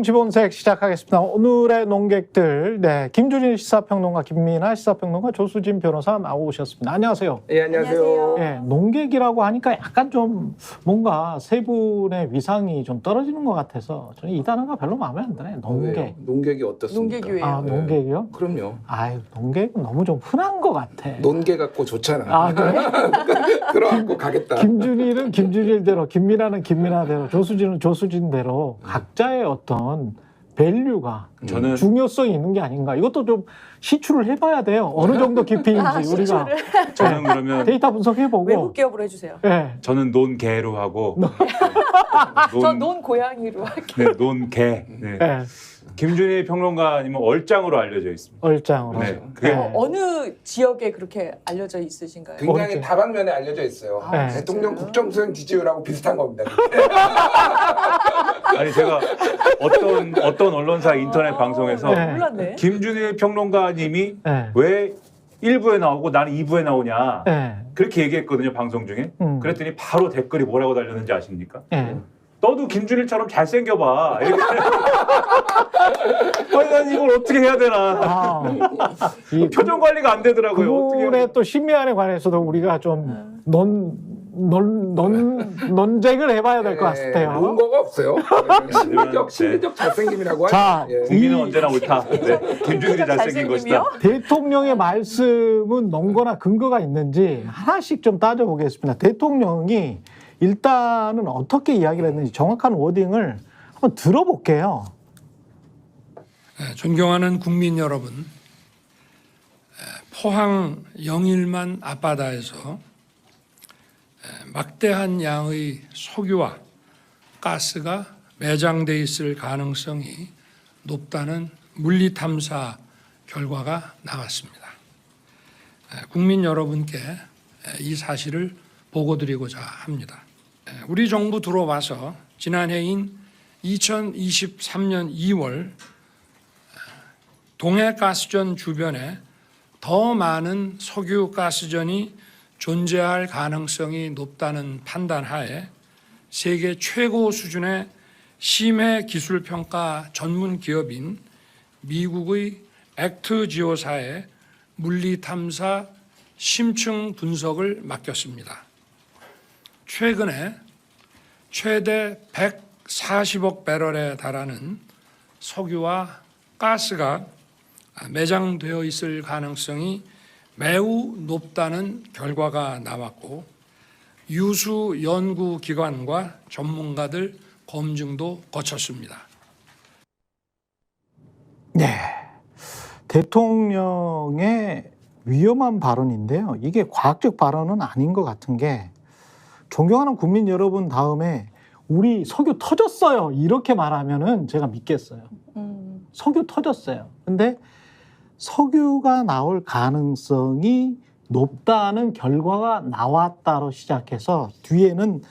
정치본색 시작하겠습니다. 오늘의 논객들, 김준일 시사평론가, 김민아 시사평론가, 조수진 변호사 나오셨습니다. 안녕하세요. 예, 안녕하세요. 논객이라고 하니까 약간 좀 뭔가 세 분의 위상이 좀 떨어지는 것 같아서 저는 이 단어가 별로 마음에 안 드네요. 논객. 논객이 어떻습니까? 논객이 왜요? 아, 논객이요? 그럼요. 아유, 논객은 너무 좀 흔한 것 같아. 논개 갖고 좋잖아. 아, 그래? 그래갖고 가겠다. 김준일은 김준일대로, 김민아는 김민아대로, 조수진은 조수진대로 각자의 어떤 밸류가 저는 중요성이 있는 게 아닌가. 이것도 좀 시추를 해봐야 돼요. 어느 정도 깊이인지 우리가 저는 그러면 데이터 분석해보고. 외국 기업으로 해주세요. 네. 저는 논개로 하고 저 논 고양이로 할게요. 네, 논개. 네. 네. 김준일 평론가님은 얼짱으로 알려져 있습니다. 얼짱으로. 네. 그게 네. 어느 지역에 그렇게 알려져 있으신가요? 굉장히 어렵죠. 다방면에 알려져 있어요. 네. 대통령 국정수행 지지율하고 비슷한 겁니다. 아니 제가 어떤 언론사 인터넷 방송에서 네. 몰랐네. 김준일 평론가님이 네. 왜 1부에 나오고 나는 2부에 나오냐 네. 그렇게 얘기했거든요, 방송 중에. 그랬더니 바로 댓글이 뭐라고 달렸는지 아십니까? 네. 너도 김준일처럼 잘생겨봐. 이렇게. 아니, 난 이걸 어떻게 해야 되나. 이 표정 관리가 안 되더라고요. 어떻게 해야 그분의 또 심미안에 관해서도 우리가 좀 논쟁을 해봐야 될 것 같아요. 논거가 없어요. 심리적 잘생김이라고 자, 하죠. 예. 국민은 언제나 옳다. 네. 김준일이 잘생긴 것이다. 대통령의 말씀은 논거나 근거가 있는지 하나씩 좀 따져보겠습니다. 대통령이 일단은 어떻게 이야기를 했는지 정확한 워딩을 한번 들어볼게요. 존경하는 국민 여러분, 포항 영일만 앞바다에서 막대한 양의 석유와 가스가 매장돼 있을 가능성이 높다는 물리탐사 결과가 나왔습니다. 국민 여러분께 이 사실을 보고드리고자 합니다. 우리 정부 들어와서 지난해인 2023년 2월 동해가스전 주변에 더 많은 석유가스전이 존재할 가능성이 높다는 판단하에 세계 최고 수준의 심해 기술평가 전문 기업인 미국의 액트지오사에 물리탐사 심층 분석을 맡겼습니다. 최근에 최대 140억 배럴에 달하는 석유와 가스가 매장되어 있을 가능성이 매우 높다는 결과가 나왔고 유수 연구기관과 전문가들 검증도 거쳤습니다. 네, 대통령의 위험한 발언인데요. 이게 과학적 발언은 아닌 것 같은 게 존경하는 국민 여러분 다음에 우리 석유 터졌어요 이렇게 말하면은 제가 믿겠어요. 석유 터졌어요. 근데 석유가 나올 가능성이 높다는 결과가 나왔다로 시작해서 뒤에는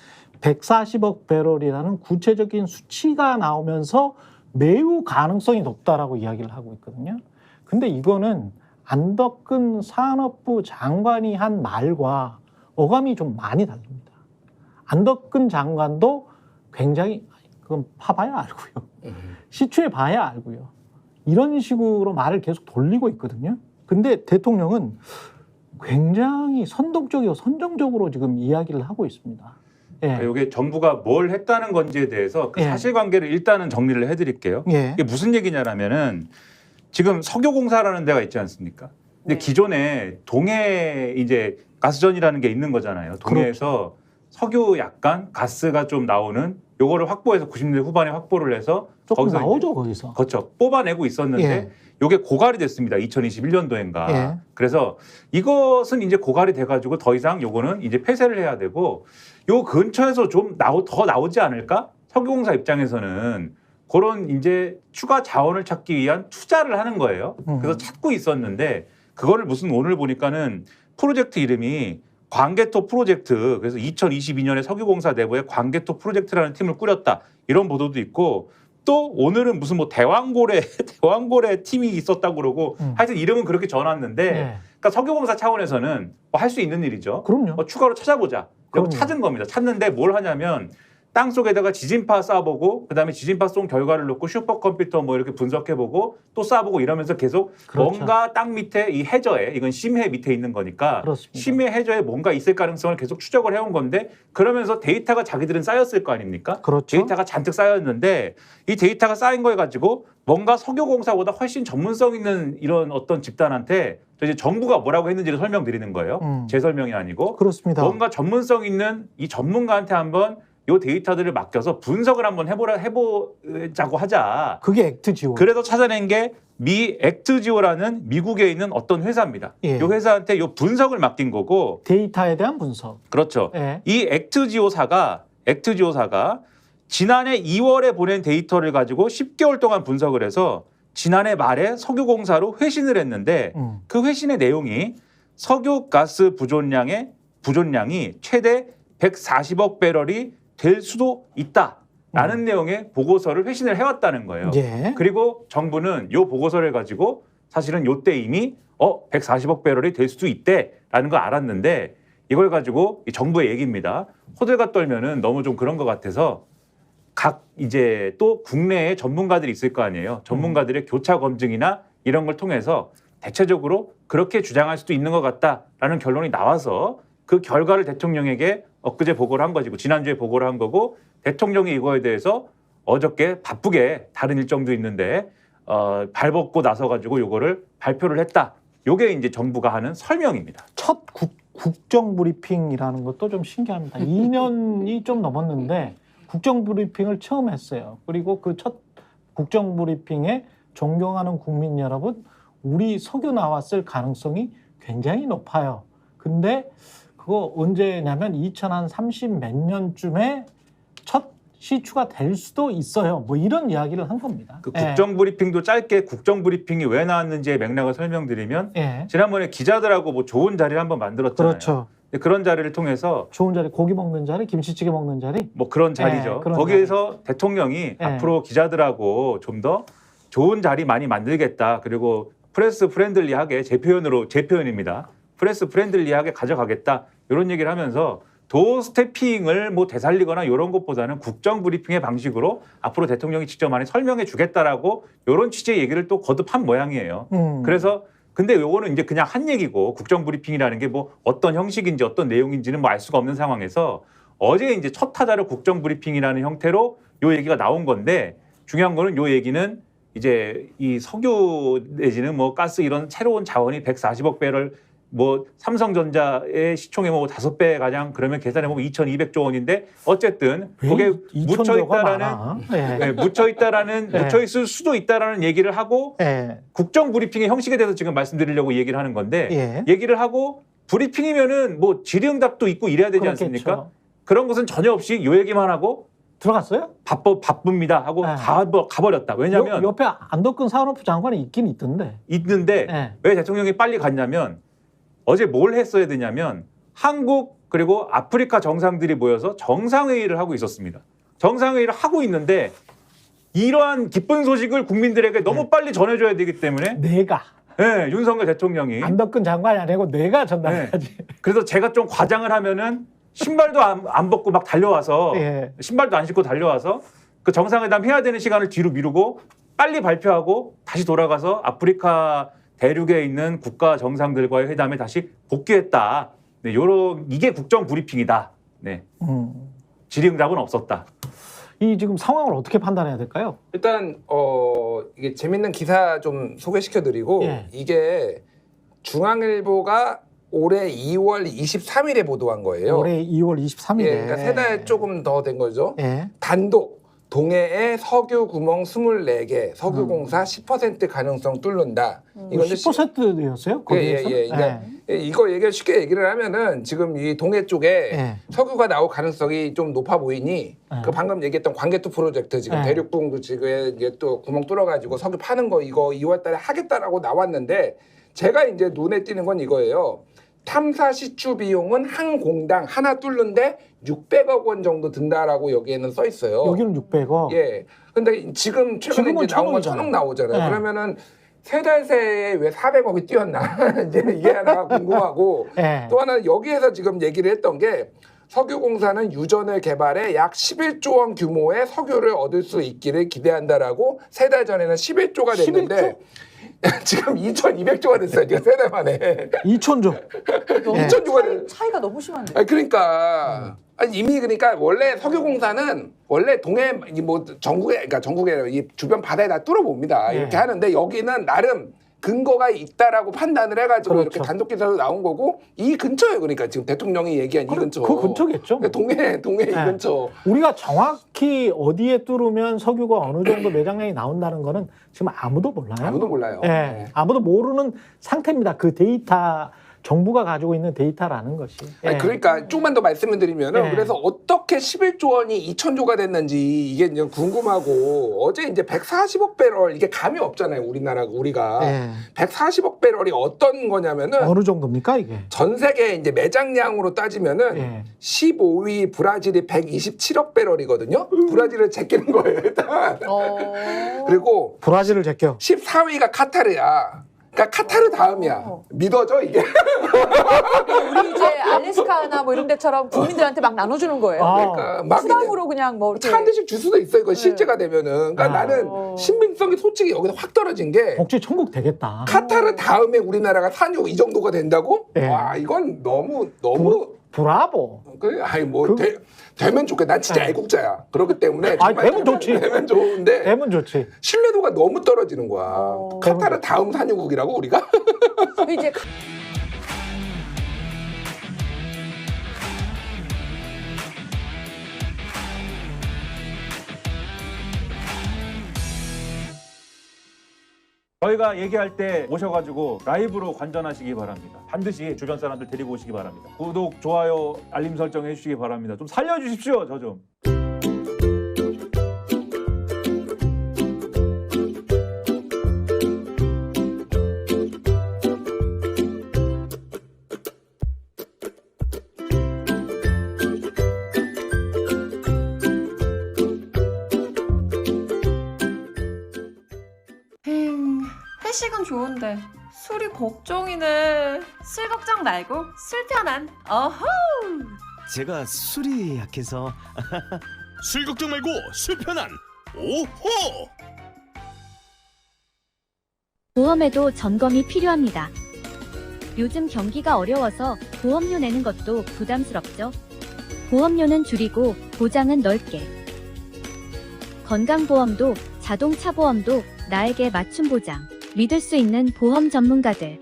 140억 배럴이라는 구체적인 수치가 나오면서 매우 가능성이 높다라고 이야기를 하고 있거든요. 근데 이거는 안덕근 산업부 장관이 한 말과 어감이 좀 많이 다릅니다. 안덕근 장관도 굉장히 그건 파봐야 알고요. 시추해봐야 알고요. 이런 식으로 말을 계속 돌리고 있거든요. 근데 대통령은 굉장히 선동적이고 선정적으로 지금 이야기를 하고 있습니다. 예. 이게 정부가 뭘 했다는 건지에 대해서 그 예. 사실관계를 일단은 정리를 해드릴게요. 예. 이게 무슨 얘기냐라면은 지금 석유공사라는 데가 있지 않습니까? 근데 네. 기존에 동해 이제 가스전이라는 게 있는 거잖아요. 동해에서 석유 약간 가스가 좀 나오는 요거를 확보해서 90년대 후반에 확보를 해서 조금 거기서 나오죠 거기서. 그렇죠. 뽑아내고 있었는데 예. 요게 고갈이 됐습니다. 2021년도인가. 예. 그래서 이것은 이제 고갈이 돼가지고 더 이상 요거는 이제 폐쇄를 해야 되고 요 근처에서 좀 더 나오지 않을까? 석유공사 입장에서는 그런 이제 추가 자원을 찾기 위한 투자를 하는 거예요. 그래서 찾고 있었는데 그거를 무슨 오늘 보니까는 프로젝트 이름이 광개토 프로젝트, 그래서 2022년에 석유공사 내부에 광개토 프로젝트라는 팀을 꾸렸다 이런 보도도 있고 또 오늘은 무슨 뭐 대왕고래 팀이 있었다고 그러고 하여튼 이름은 그렇게 전왔는데 예. 그러니까 석유공사 차원에서는 뭐 할 수 있는 일이죠. 그럼요. 추가로 찾아보자. 그럼요. 찾은 겁니다. 찾는데 뭘 하냐면 땅 속에다가 지진파 쏴보고 그다음에 지진파 쏜 결과를 놓고 슈퍼컴퓨터 뭐 이렇게 분석해보고 또 쏴보고 이러면서 계속 그렇죠. 뭔가 땅 밑에 이 해저에 이건 심해 밑에 있는 거니까 그렇습니다. 심해 해저에 뭔가 있을 가능성을 계속 추적을 해온 건데 그러면서 데이터가 자기들은 쌓였을 거 아닙니까? 그렇죠. 데이터가 잔뜩 쌓였는데 이 데이터가 쌓인 거에 가지고 뭔가 석유공사보다 훨씬 전문성 있는 이런 어떤 집단한테 이제 정부가 뭐라고 했는지를 설명드리는 거예요. 제 설명이 아니고 그렇습니다. 뭔가 전문성 있는 이 전문가한테 한번 이 데이터들을 맡겨서 분석을 한번 해보자고 하자. 그게 액트지오. 그래서 찾아낸 게 미 액트지오라는 미국에 있는 어떤 회사입니다. 예. 이 회사한테 이 분석을 맡긴 거고, 데이터에 대한 분석. 그렇죠. 예. 이 액트지오사가 지난해 2월에 보낸 데이터를 가지고 10개월 동안 분석을 해서 지난해 말에 석유공사로 회신을 했는데 그 회신의 내용이 석유 가스 부존량이 최대 140억 배럴이 될 수도 있다라는 내용의 보고서를 회신을 해왔다는 거예요. 예. 그리고 정부는 이 보고서를 가지고 사실은 이때 이미 140억 배럴이 될 수도 있대라는 걸 알았는데 이걸 가지고 이 정부의 얘기입니다. 호들갑 떨면은 너무 좀 그런 것 같아서 각 이제 또 국내에 전문가들이 있을 거 아니에요. 전문가들의 교차 검증이나 이런 걸 통해서 대체적으로 그렇게 주장할 수도 있는 것 같다라는 결론이 나와서 그 결과를 대통령에게 엊그제 보고를 한 것이고 지난주에 보고를 한 거고 대통령이 이거에 대해서 어저께 바쁘게 다른 일정도 있는데 발벗고 나서 가지고 이거를 발표를 했다. 요게 이제 정부가 하는 설명입니다. 첫 국정 브리핑이라는 것도 좀 신기합니다. 2년이 좀 넘었는데 국정 브리핑을 처음 했어요. 그리고 그 첫 국정 브리핑에 존경하는 국민 여러분, 우리 석유 나왔을 가능성이 굉장히 높아요. 근데 그거 언제냐면 2030 몇 년쯤에 첫 시추가 될 수도 있어요. 뭐 이런 이야기를 한 겁니다. 그 국정 브리핑도 짧게 국정 브리핑이 왜 나왔는지의 맥락을 설명드리면 예. 지난번에 기자들하고 뭐 좋은 자리를 한번 만들었잖아요. 그렇죠. 근데 그런 자리를 통해서 좋은 자리, 고기 먹는 자리, 김치찌개 먹는 자리. 뭐 그런 자리죠. 예, 그런 거기에서 대통령이 예. 앞으로 기자들하고 좀 더 좋은 자리 많이 만들겠다. 그리고 프레스 프렌들리하게 제 표현입니다. 프레스 프렌들리하게 가져가겠다. 이런 얘기를 하면서 도 스태핑을 뭐 되살리거나 이런 것보다는 국정 브리핑의 방식으로 앞으로 대통령이 직접 많이 설명해 주겠다라고 이런 취지의 얘기를 또 거듭한 모양이에요. 그래서 근데 요거는 이제 그냥 한 얘기고 국정 브리핑이라는 게 뭐 어떤 형식인지 어떤 내용인지는 뭐 알 수가 없는 상황에서 어제 이제 첫 타자로 국정 브리핑이라는 형태로 요 얘기가 나온 건데 중요한 거는 요 얘기는 이제 이 석유 내지는 뭐 가스 이런 새로운 자원이 140억 배럴 뭐 삼성전자의 시총의 뭐 5배 가량 그러면 계산해 보면 2,200조 원인데 어쨌든 거기에 묻혀 있다라는 네, 묻혀 있을 수도 있다라는 얘기를 하고 국정 브리핑의 형식에 대해서 지금 말씀드리려고 얘기를 하는 건데 얘기를 하고 브리핑이면은 뭐 질의응답도 있고 이래야 되지 그렇겠죠. 않습니까? 그런 것은 전혀 없이 요 얘기만 하고 들어갔어요? 바쁩니다 하고 가버렸다. 왜냐하면 옆에 안덕근 산업부 장관이 있긴 있던데. 있는데 왜 대통령이 빨리 갔냐면 어제 뭘 했어야 되냐면 한국 그리고 아프리카 정상들이 모여서 정상회의를 하고 있었습니다. 정상회의를 하고 있는데 이러한 기쁜 소식을 국민들에게 너무 빨리 전해줘야 되기 때문에 내가 윤석열 대통령이 안덕근 장관이 아니고 내가 전달해야지. 그래서 제가 좀 과장을 하면은 신발도 안 벗고 막 달려와서 신발도 안 신고 달려와서 그 정상회담 해야 되는 시간을 뒤로 미루고 빨리 발표하고 다시 돌아가서 아프리카 대륙에 있는 국가 정상들과의 회담에 다시 복귀했다. 네, 이게 국정 브리핑이다. 네. 질의응답은 없었다. 이 지금 상황을 어떻게 판단해야 될까요? 일단 이게 재밌는 기사 좀 소개시켜드리고 이게 중앙일보가 올해 2월 23일에 보도한 거예요. 올해 2월 23일에. 그러니까 3달 조금 더 된 거죠. 예. 단독 동해에 석유 구멍 24개, 석유공사 10% 가능성 뚫는다. 이거 10%였어요? 그러니까 이거 쉽게 얘기를 하면은 지금 이 동해 쪽에 석유가 나올 가능성이 좀 높아 보이니 그 방금 얘기했던 광개토 프로젝트 지금 대륙봉도 지금 이게 또 구멍 뚫어가지고 석유 파는 거 이거 2월달에 하겠다라고 나왔는데 제가 이제 눈에 띄는 건 이거예요. 탐사 시추 비용은 한 공당 하나 뚫는데 600억 원 정도 든다라고 여기에는 써 있어요. 여기는 600억. 예. 근데 지금 최근에 이제 나온 건 1,000억 나오잖아요. 그러면은 3달 새에 왜 400억이 뛰었나? 이제 이게 하나 궁금하고 또 하나 여기에서 지금 얘기를 했던 게 석유공사는 유전을 개발해 약 11조 원 규모의 석유를 얻을 수 있기를 기대한다라고 3달 전에는 11조가 됐는데 11조? 지금 2,200조가 됐어요. 지금 3달 만에. 2천조. 너무 2,000조가 됐 차이가 너무 심한데. 아니, 그러니까 아니, 이미 그러니까 원래 석유공사는 원래 동해 뭐 전국에 그러니까 전국에 이 주변 바다에 다 뚫어봅니다. 이렇게 하는데 여기는 나름 근거가 있다라고 판단을 해가지고 그렇죠. 이렇게 단독 기사도 나온 거고 이 근처에 그러니까 지금 대통령이 얘기한 이 근처. 그 근처겠죠. 뭐. 동해 이 근처. 우리가 정확히 어디에 뚫으면 석유가 어느 정도 매장량이 나온다는 거는 지금 아무도 몰라요. 아무도 몰라요. 예, 네. 아무도 모르는 상태입니다. 그 데이터, 정부가 가지고 있는 데이터라는 것이. 아니, 예. 그러니까 조금만 더 말씀을 드리면은 네. 그래서 어떻게 11조 원이 2,000조가 됐는지 이게 이제 궁금하고 어제 이제 140억 배럴 이게 감이 없잖아요. 우리가 예. 140억 배럴이 어떤 거냐면은 어느 정도입니까 이게? 전 세계 이제 매장량으로 따지면은 예. 15위 브라질이 127억 배럴이거든요. 브라질을 제끼는 거예요 일단. 그리고 브라질을 제껴. 14위가 카타르야. 그러니까 카타르 다음이야. 믿어져 이게? 우리 이제 알래스카나 뭐 이런 데처럼 국민들한테 막 나눠주는 거예요. 그러니까 막 수당으로 그냥 뭐 이렇게. 차 한 대씩 줄 수도 있어요. 이거 실제가 되면은. 그러니까 아. 나는 신빙성이 솔직히 여기서 확 떨어진 게 복지 천국 되겠다. 카타르 다음에 우리나라가 산유 이 정도가 된다고? 예. 와 이건 너무 브라보. 그래 아니 뭐 되면 좋겠다. 난 진짜 애국자야. 그렇기 때문에 아니, 정말 되면 좋지. 되면 좋은데 되면 좋지. 신뢰도가 너무 떨어지는 거야. 카타르 다음 산유국이라고 우리가? 이제 저희가 얘기할 때 오셔가지고 라이브로 관전하시기 바랍니다. 반드시 주변 사람들 데리고 오시기 바랍니다. 구독, 좋아요, 알림 설정 해주시기 바랍니다. 좀 살려주십시오, 저 좀. 회식은 좋은데 술이 걱정이네. 술 걱정 말고 술 편한 어허. 제가 술이 약해서 술 걱정 말고 술 편한 오호. 보험에도 점검이 필요합니다. 요즘 경기가 어려워서 보험료 내는 것도 부담스럽죠. 보험료는 줄이고 보장은 넓게. 건강보험도 자동차 보험도 나에게 맞춤 보장. 믿을 수 있는 보험 전문가들.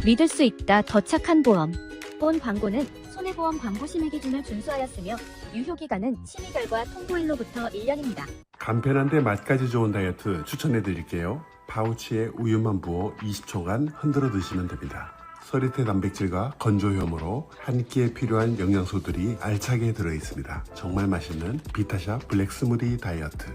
믿을 수 있다 더 착한 보험. 본 광고는 손해보험 광고 심의 기준을 준수하였으며 유효기간은 심의 결과 통보일로부터 1년입니다. 간편한데 맛까지 좋은 다이어트 추천해드릴게요. 파우치에 우유만 부어 20초간 흔들어 드시면 됩니다. 서리태 단백질과 건조효모로 한 끼에 필요한 영양소들이 알차게 들어있습니다. 정말 맛있는 비타샵 블랙 스무디 다이어트.